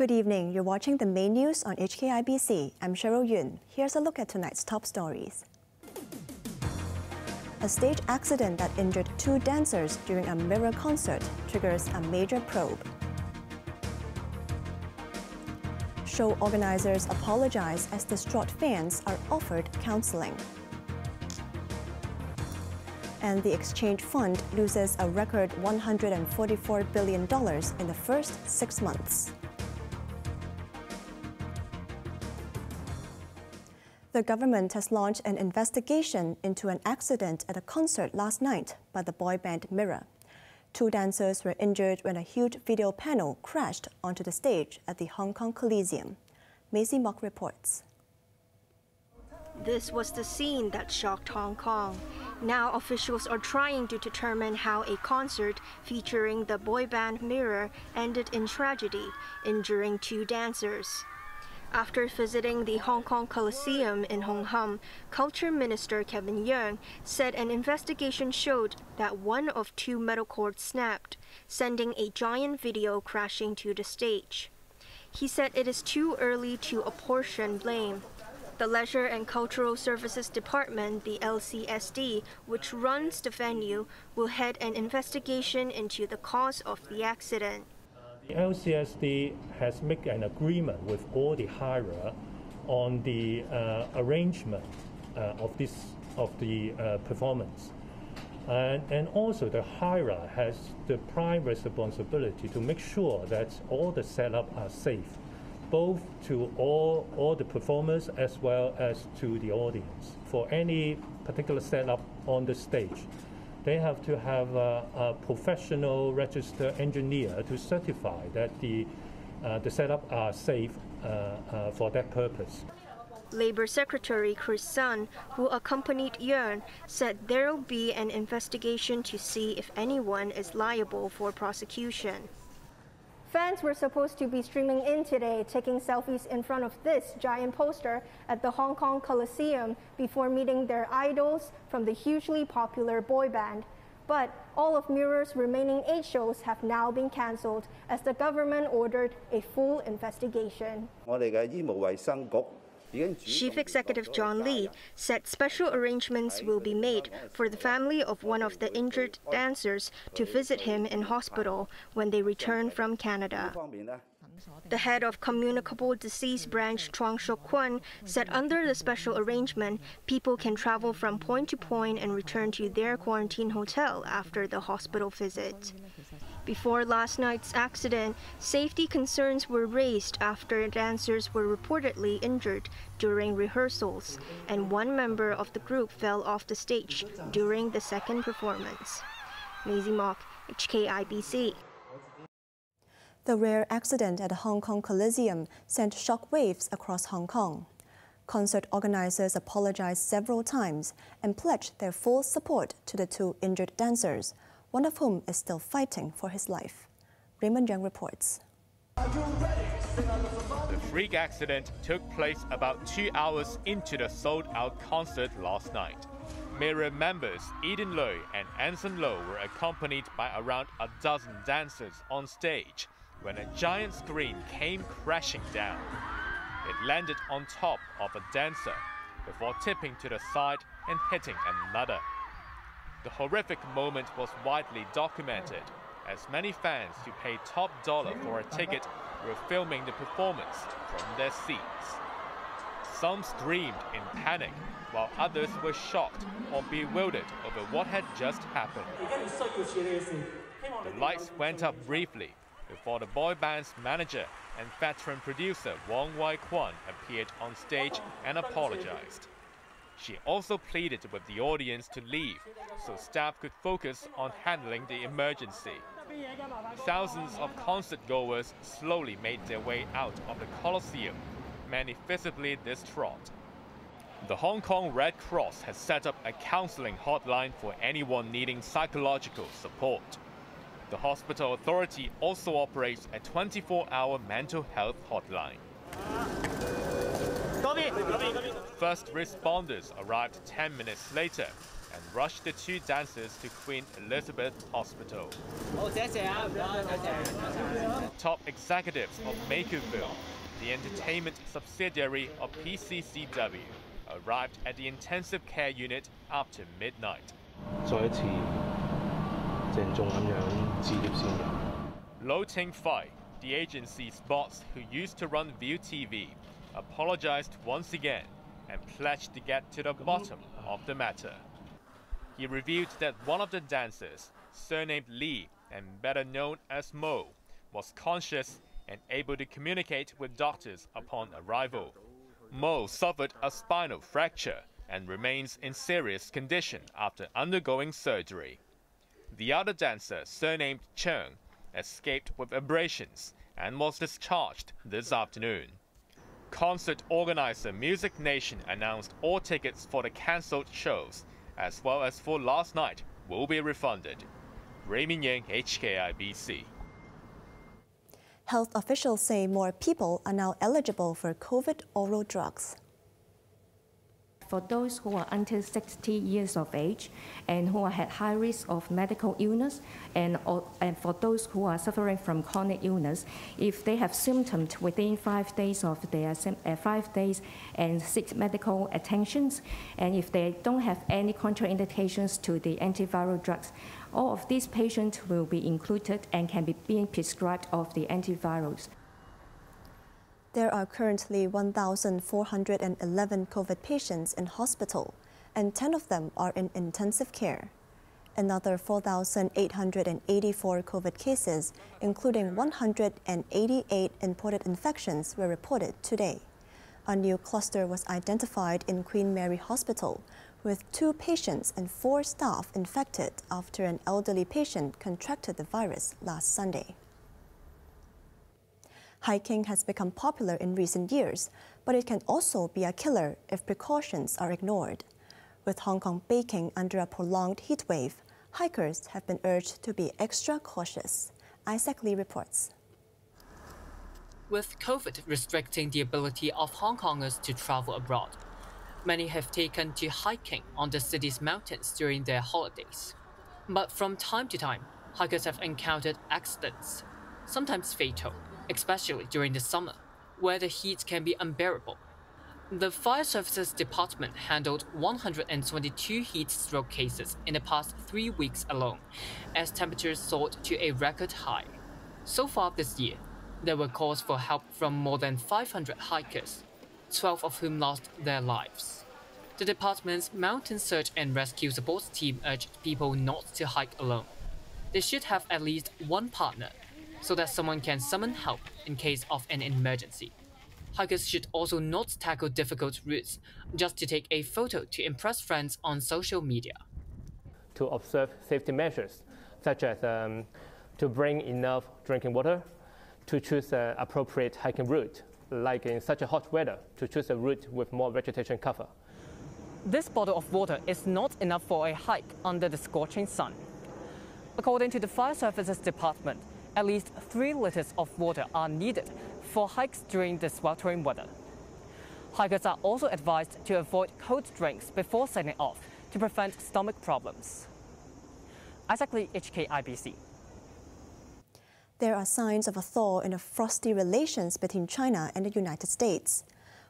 Good evening. You're watching the main news on HKIBC. I'm Cheryl Yuen. Here's a look at tonight's top stories. A stage accident that injured 2 dancers during a Mirror concert triggers a major probe. Show organizers apologize as distraught fans are offered counseling. And the exchange fund loses a record $144 billion in the first 6 months. The government has launched an investigation into an accident at a concert last night by the boy band Mirror. 2 dancers were injured when a huge video panel crashed onto the stage at the Hong Kong Coliseum. Maisie Mock reports. This was the scene that shocked Hong Kong. Now officials are trying to determine how a concert featuring the boy band Mirror ended in tragedy, injuring 2 dancers. After visiting the Hong Kong Coliseum in Hong Kong, Culture Minister Cheryl Yuen said an investigation showed that one of 2 metal cords snapped, sending a giant video crashing to the stage. He said it is too early to apportion blame. The Leisure and Cultural Services Department, the LCSD, which runs the venue, will head an investigation into the cause of the accident. The LCSD has made an agreement with all the hirer on the arrangement of the performance, and also the hirer has the prime responsibility to make sure that all the setup are safe, both to all the performers as well as to the audience. For any particular setup on the stage, they have to have a professional registered engineer to certify that the setup are safe for that purpose. Labour Secretary Chris Sun, who accompanied Yuen, said there will be an investigation to see if anyone is liable for prosecution. Fans were supposed to be streaming in today, taking selfies in front of this giant poster at the Hong Kong Coliseum before meeting their idols from the hugely popular boy band. But all of Mirror's remaining 8 shows have now been cancelled as the government ordered a full investigation. Chief Executive John Lee said special arrangements will be made for the family of one of the injured dancers to visit him in hospital when they return from Canada. The head of Communicable Disease Branch, Chuang Shuk Kwon, said under the special arrangement, people can travel from point to point and return to their quarantine hotel after the hospital visit. Before last night's accident, safety concerns were raised after dancers were reportedly injured during rehearsals, and one member of the group fell off the stage during the second performance. Maisie Mock, HKIBC. The rare accident at the Hong Kong Coliseum sent shockwaves across Hong Kong. Concert organizers apologized several times and pledged their full support to the 2 injured dancers, one of whom is still fighting for his life. Raymond Young reports. The freak accident took place about 2 hours into the sold-out concert last night. Mirror members Eden Loy and Anson Lo were accompanied by around a dozen dancers on stage when a giant screen came crashing down. It landed on top of a dancer before tipping to the side and hitting another. The horrific moment was widely documented, as many fans who paid top dollar for a ticket were filming the performance from their seats. Some screamed in panic, while others were shocked or bewildered over what had just happened. The lights went up briefly before the boy band's manager and veteran producer Wong Wai Kwan appeared on stage and apologized. She also pleaded with the audience to leave so staff could focus on handling the emergency. Thousands of concert-goers slowly made their way out of the Coliseum, many visibly distraught. The Hong Kong Red Cross has set up a counselling hotline for anyone needing psychological support. The hospital authority also operates a 24-hour mental health hotline. First responders arrived 10 minutes later and rushed the two dancers to Queen Elizabeth Hospital. Top executives of Makerville, the entertainment subsidiary of PCCW, arrived at the intensive care unit after midnight. Lo Ting Fai, the agency's boss who used to run View TV, apologized once again and pledged to get to the bottom of the matter. He revealed that one of the dancers, surnamed Lee and better known as Mo, was conscious and able to communicate with doctors upon arrival. Mo suffered a spinal fracture and remains in serious condition after undergoing surgery. The other dancer, surnamed Cheng, escaped with abrasions and was discharged this afternoon. Concert organizer Music Nation announced all tickets for the cancelled shows, as well as for last night, will be refunded. Raymond Yang, HKIBC. Health officials say more people are now eligible for COVID oral drugs. For those who are under 60 years of age and who are at high risk of medical illness, and for those who are suffering from chronic illness, if they have symptoms within 5 days of their 5 days and 6 medical attentions, and if they don't have any contraindications to the antiviral drugs, all of these patients will be included and can be being prescribed of the antivirals. There are currently 1,411 COVID patients in hospital, and 10 of them are in intensive care. Another 4,884 COVID cases, including 188 imported infections, were reported today. A new cluster was identified in Queen Mary Hospital, with 2 patients and 4 staff infected after an elderly patient contracted the virus last Sunday. Hiking has become popular in recent years, but it can also be a killer if precautions are ignored. With Hong Kong baking under a prolonged heat wave, hikers have been urged to be extra cautious. Isaac Lee reports. With COVID restricting the ability of Hong Kongers to travel abroad, many have taken to hiking on the city's mountains during their holidays. But from time to time, hikers have encountered accidents, sometimes fatal, especially during the summer, where the heat can be unbearable. The Fire Services Department handled 122 heat stroke cases in the past 3 weeks alone, as temperatures soared to a record high. So far this year, there were calls for help from more than 500 hikers, 12 of whom lost their lives. The department's Mountain Search and Rescue Support team urged people not to hike alone. They should have at least one partner, so that someone can summon help in case of an emergency. Hikers should also not tackle difficult routes just to take a photo to impress friends on social media. To observe safety measures, such as to bring enough drinking water, to choose an appropriate hiking route, like in such a hot weather, to choose a route with more vegetation cover. This bottle of water is not enough for a hike under the scorching sun. According to the Fire Services Department, at least 3 liters of water are needed for hikes during the sweltering weather. Hikers are also advised to avoid cold drinks before setting off to prevent stomach problems. Isaac Lee, HKIBC. There are signs of a thaw in the frosty relations between China and the United States.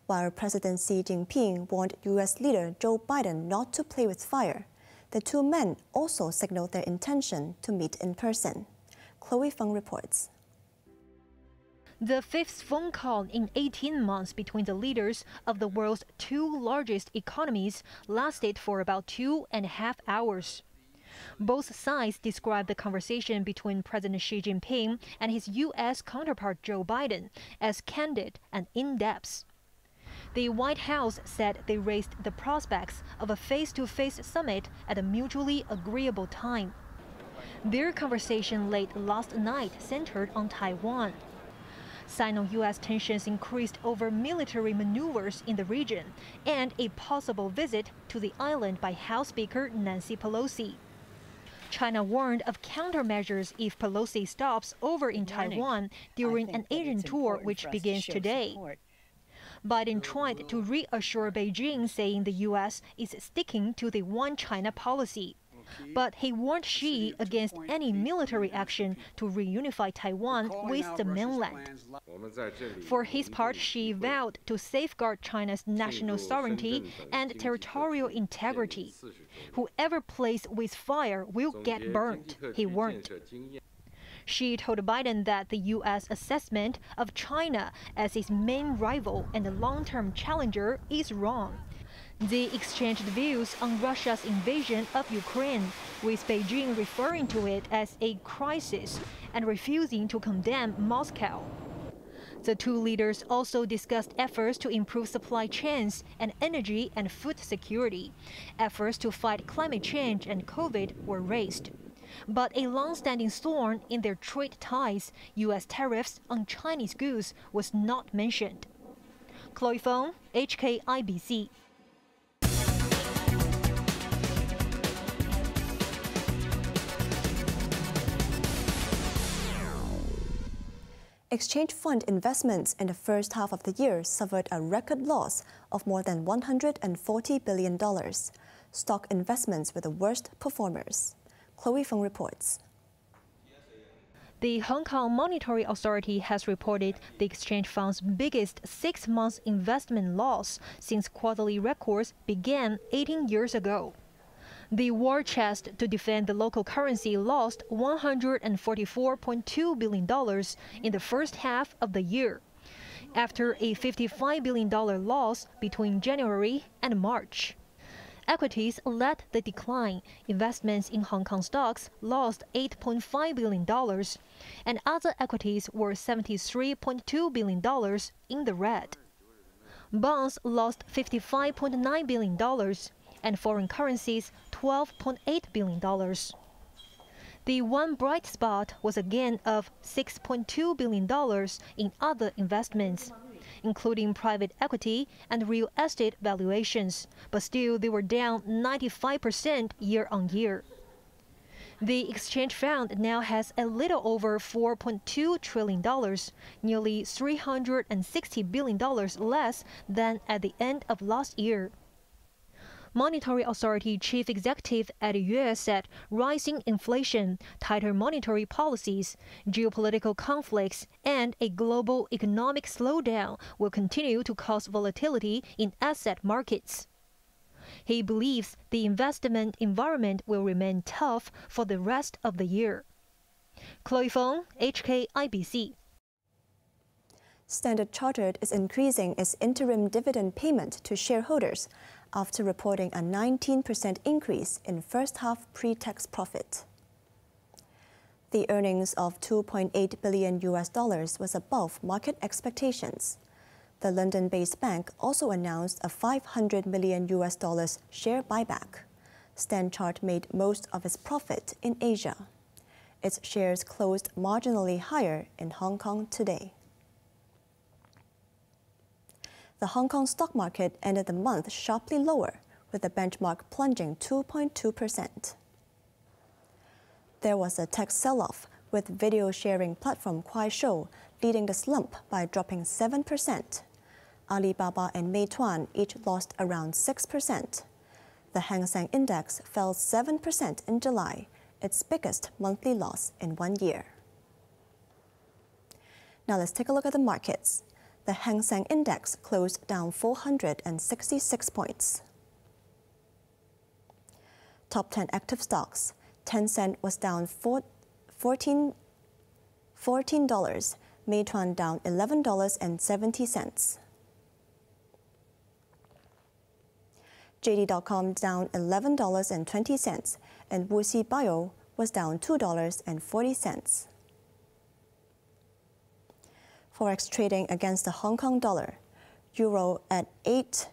While President Xi Jinping warned U.S. leader Joe Biden not to play with fire, the 2 men also signaled their intention to meet in person. Chloe Feng reports. The 5th phone call in 18 months between the leaders of the world's 2 largest economies lasted for about 2.5 hours. Both sides described the conversation between President Xi Jinping and his U.S. counterpart Joe Biden as candid and in-depth. The White House said they raised the prospects of a face-to-face summit at a mutually agreeable time. Their conversation late last night centered on Taiwan. Sino-U.S. tensions increased over military maneuvers in the region and a possible visit to the island by House Speaker Nancy Pelosi. China warned of countermeasures if Pelosi stops over in Taiwan during an Asian tour which begins today. Biden tried to reassure Beijing, saying the U.S. is sticking to the one China policy. But he warned Xi against any military action to reunify Taiwan with the mainland. For his part, Xi vowed to safeguard China's national sovereignty and territorial integrity. Whoever plays with fire will get burned, he warned. Xi told Biden that the U.S. assessment of China as its main rival and a long-term challenger is wrong. They exchanged views on Russia's invasion of Ukraine, with Beijing referring to it as a crisis and refusing to condemn Moscow. The two leaders also discussed efforts to improve supply chains and energy and food security. Efforts to fight climate change and COVID were raised. But a long-standing thorn in their trade ties, U.S. tariffs on Chinese goods, was not mentioned. Chloe Fong, HKIBC. Exchange fund investments in the first half of the year suffered a record loss of more than $140 billion. Stock investments were the worst performers. Chloe Feng reports. The Hong Kong Monetary Authority has reported the exchange fund's biggest 6-month investment loss since quarterly records began 18 years ago. The war chest to defend the local currency lost $144.2 billion in the first half of the year, after a $55 billion loss between January and March. Equities led the decline. Investments in Hong Kong stocks lost $8.5 billion, and other equities were $73.2 billion in the red. Bonds lost $55.9 billion, and foreign currencies $12.8 billion. The one bright spot was a gain of $6.2 billion in other investments, including private equity and real estate valuations, but still they were down 95% year-on-year. The exchange fund now has a little over $4.2 trillion, nearly $360 billion less than at the end of last year. Monetary Authority Chief Executive Eddie Yue said rising inflation, tighter monetary policies, geopolitical conflicts, and a global economic slowdown will continue to cause volatility in asset markets. He believes the investment environment will remain tough for the rest of the year. Chloe Fong, HKIBC. Standard Chartered is increasing its interim dividend payment to shareholders after reporting a 19% increase in first-half pre-tax profit. The earnings of $2.8 billion was above market expectations. The London-based bank also announced a $500 million share buyback. Standard Chartered made most of its profit in Asia. Its shares closed marginally higher in Hong Kong today. The Hong Kong stock market ended the month sharply lower, with the benchmark plunging 2.2%. There was a tech sell-off, with video sharing platform Kuaishou leading the slump by dropping 7%. Alibaba and Meituan each lost around 6%. The Hang Seng Index fell 7% in July, its biggest monthly loss in 1 year. Now let's take a look at the markets. The Hang Seng Index closed down 466 points. Top 10 active stocks. Tencent was down $14, Meituan down $11.70. JD.com down $11.20, and Wuxi Bio was down $2.40. Forex trading against the Hong Kong dollar, euro at 8,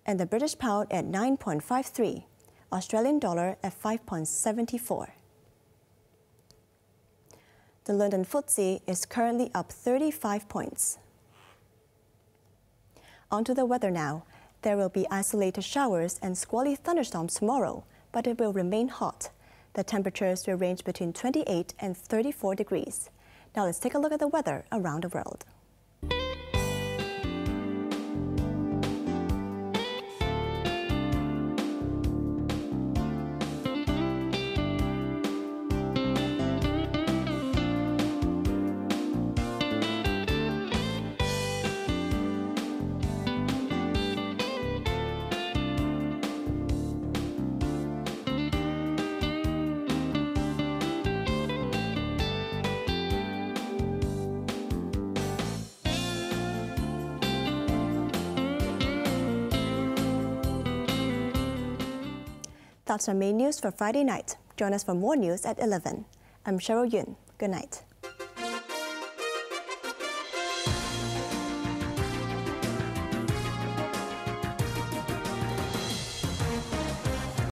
and the British pound at 9.53, Australian dollar at 5.74. The London FTSE is currently up 35 points. On to the weather now. There will be isolated showers and squally thunderstorms tomorrow, but it will remain hot. The temperatures will range between 28 and 34 degrees. Now let's take a look at the weather around the world. That's our main news for Friday night. Join us for more news at 11. I'm Cheryl Yuen. Good night.